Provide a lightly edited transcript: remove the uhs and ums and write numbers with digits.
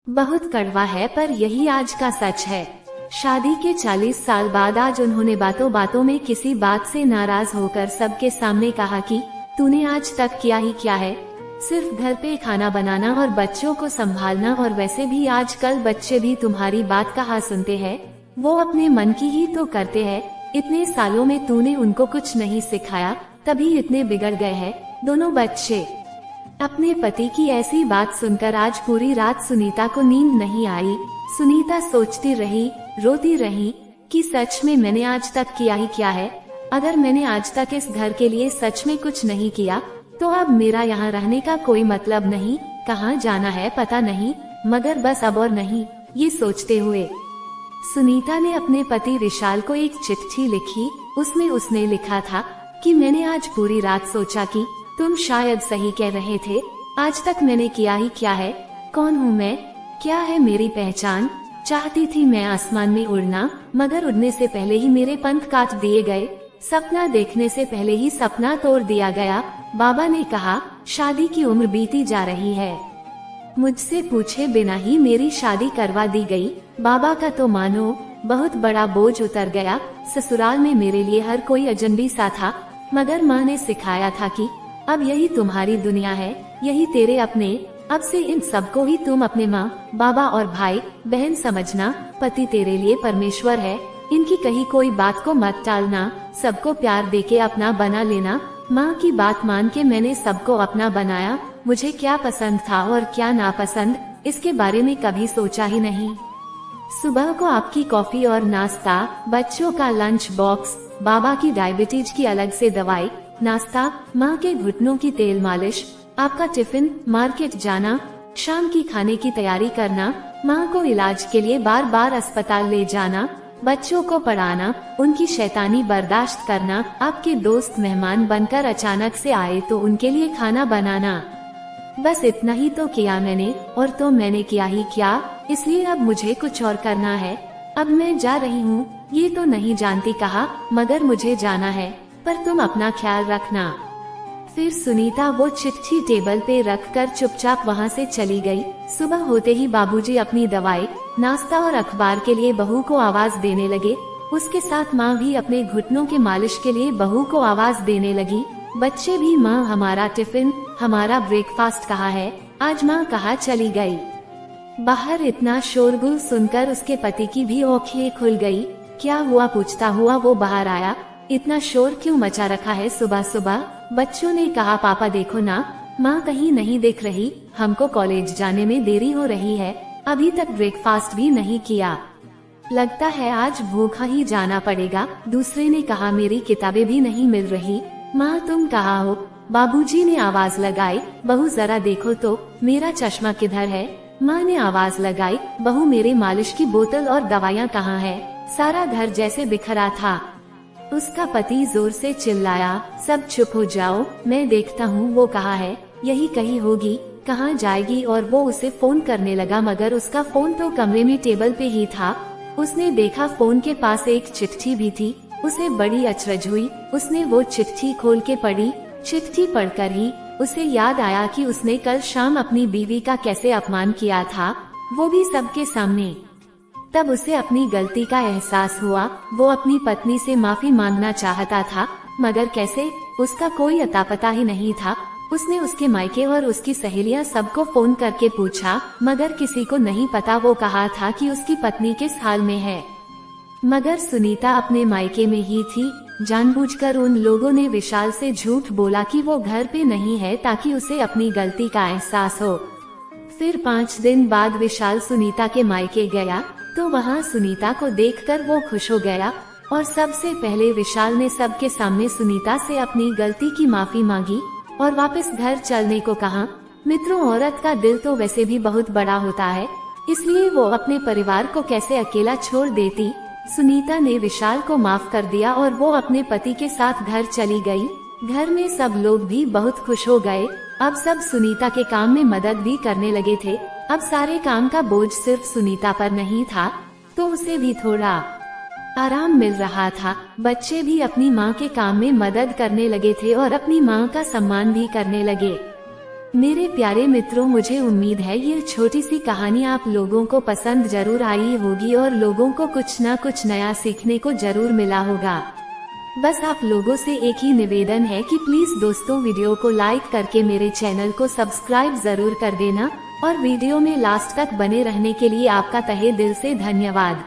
बहुत कड़वा है पर यही आज का सच है। शादी के 40 साल बाद आज उन्होंने बातों बातों में किसी बात से नाराज होकर सबके सामने कहा कि तूने आज तक किया ही क्या है, सिर्फ घर पे खाना बनाना और बच्चों को संभालना, और वैसे भी आजकल बच्चे भी तुम्हारी बात कहाँ सुनते हैं, वो अपने मन की ही तो करते हैं। इतने सालों में तूने उनको कुछ नहीं सिखाया, तभी इतने बिगड़ गए हैं दोनों बच्चे। अपने पति की ऐसी बात सुनकर आज पूरी रात सुनीता को नींद नहीं आई। सुनीता सोचती रही, रोती रही कि सच में मैंने आज तक किया ही क्या है। अगर मैंने आज तक इस घर के लिए सच में कुछ नहीं किया तो अब मेरा यहाँ रहने का कोई मतलब नहीं, कहाँ जाना है पता नहीं, मगर बस अब और नहीं। ये सोचते हुए सुनीता ने अपने पति विशाल को एक चिट्ठी लिखी। उसमें उसने लिखा था कि मैंने आज पूरी रात सोचा कि तुम शायद सही कह रहे थे। आज तक मैंने किया ही क्या है, कौन हूँ मैं, क्या है मेरी पहचान। चाहती थी मैं आसमान में उड़ना, मगर उड़ने से पहले ही मेरे पंख काट दिए गए। सपना देखने से पहले ही सपना तोड़ दिया गया। बाबा ने कहा शादी की उम्र बीती जा रही है, मुझसे पूछे बिना ही मेरी शादी करवा दी गई। बाबा का तो मानो बहुत बड़ा बोझ उतर गया। ससुराल में मेरे लिए हर कोई अजनबी सा था, मगर माँ ने सिखाया था कि अब यही तुम्हारी दुनिया है, यही तेरे अपने। अब से इन सबको ही तुम अपने माँ, बाबा और भाई बहन समझना। पति तेरे लिए परमेश्वर है, इनकी कही कोई बात को मत टालना। सबको प्यार देके अपना बना लेना। माँ की बात मान के मैंने सबको अपना बनाया। मुझे क्या पसंद था और क्या नापसंद, इसके बारे में कभी सोचा ही नहीं। सुबह को आपकी कॉफी और नाश्ता, बच्चों का लंच बॉक्स, बाबा की डायबिटीज की अलग से दवाई, नाश्ता, माँ के घुटनों की तेल मालिश, आपका टिफिन, मार्केट जाना, शाम की खाने की तैयारी करना, माँ को इलाज के लिए बार बार अस्पताल ले जाना, बच्चों को पढ़ाना, उनकी शैतानी बर्दाश्त करना, आपके दोस्त मेहमान बनकर अचानक से आए तो उनके लिए खाना बनाना। बस इतना ही तो किया मैंने, और तो मैंने किया ही क्या, इसलिए अब मुझे कुछ और करना है। अब मैं जा रही हूँ, ये तो नहीं जानती कहा, मगर मुझे जाना है, पर तुम अपना ख्याल रखना। फिर सुनीता वो चिट्ठी टेबल पे रखकर चुपचाप वहाँ से चली गई। सुबह होते ही बाबूजी अपनी दवाई, नाश्ता और अखबार के लिए बहू को आवाज देने लगे। उसके साथ माँ भी अपने घुटनों के मालिश के लिए बहू को आवाज देने लगी। बच्चे भी माँ हमारा टिफिन, हमारा ब्रेकफास्ट कहाँ है, आज माँ कहाँ चली गई। बाहर इतना शोरगुल सुनकर उसके पति की भी आँखें खुल गई। क्या हुआ पूछता हुआ वो बाहर आया। इतना शोर क्यों मचा रखा है सुबह सुबह। बच्चों ने कहा पापा देखो ना, माँ कहीं नहीं दिख रही, हमको कॉलेज जाने में देरी हो रही है, अभी तक ब्रेकफास्ट भी नहीं किया, लगता है आज भूखा ही जाना पड़ेगा। दूसरे ने कहा मेरी किताबें भी नहीं मिल रही, माँ तुम कहाँ हो। बाबूजी ने आवाज लगाई, बहू जरा देखो तो मेरा चश्मा किधर है। माँ ने आवाज लगाई, बहू मेरे मालिश की बोतल और दवाइयाँ कहाँ है। सारा घर जैसे बिखरा था। उसका पति जोर से चिल्लाया, सब चुप हो जाओ, मैं देखता हूँ वो कहाँ है, यही कहीं होगी, कहाँ जाएगी। और वो उसे फोन करने लगा, मगर उसका फोन तो कमरे में टेबल पे ही था। उसने देखा फोन के पास एक चिट्ठी भी थी। उसे बड़ी अचरज हुई। उसने वो चिट्ठी खोल के पढ़ी। चिट्ठी पढ़कर ही उसे याद आया कि उसने कल शाम अपनी बीवी का कैसे अपमान किया था, वो भी सबके सामने। तब उसे अपनी गलती का एहसास हुआ। वो अपनी पत्नी से माफी मांगना चाहता था, मगर कैसे, उसका कोई अता पता ही नहीं था। उसने उसके मायके और उसकी सहेलियां सबको फोन करके पूछा, मगर किसी को नहीं पता वो कहा था कि उसकी पत्नी किस हाल में है। मगर सुनीता अपने मायके में ही थी। जानबूझकर उन लोगों ने विशाल से झूठ बोला कि वो घर पे नहीं है, ताकि उसे अपनी गलती का एहसास हो। फिर 5 दिन बाद विशाल सुनीता के मायके गया तो वहाँ सुनीता को देखकर वो खुश हो गया, और सबसे पहले विशाल ने सबके सामने सुनीता से अपनी गलती की माफी मांगी और वापस घर चलने को कहा। मित्रों, औरत का दिल तो वैसे भी बहुत बड़ा होता है, इसलिए वो अपने परिवार को कैसे अकेला छोड़ देती। सुनीता ने विशाल को माफ कर दिया और वो अपने पति के साथ घर चली गई। घर में सब लोग भी बहुत खुश हो गए। अब सब सुनीता के काम में मदद भी करने लगे थे। अब सारे काम का बोझ सिर्फ सुनीता पर नहीं था, तो उसे भी थोड़ा आराम मिल रहा था। बच्चे भी अपनी माँ के काम में मदद करने लगे थे और अपनी माँ का सम्मान भी करने लगे। मेरे प्यारे मित्रों, मुझे उम्मीद है ये छोटी सी कहानी आप लोगों को पसंद जरूर आई होगी और लोगों को कुछ न कुछ नया सीखने को जरूर मिला होगा। बस आप लोगों से एक ही निवेदन है कि प्लीज दोस्तों वीडियो को लाइक करके मेरे चैनल को सब्सक्राइब जरूर कर देना और वीडियो में लास्ट तक बने रहने के लिए आपका तहे दिल से धन्यवाद।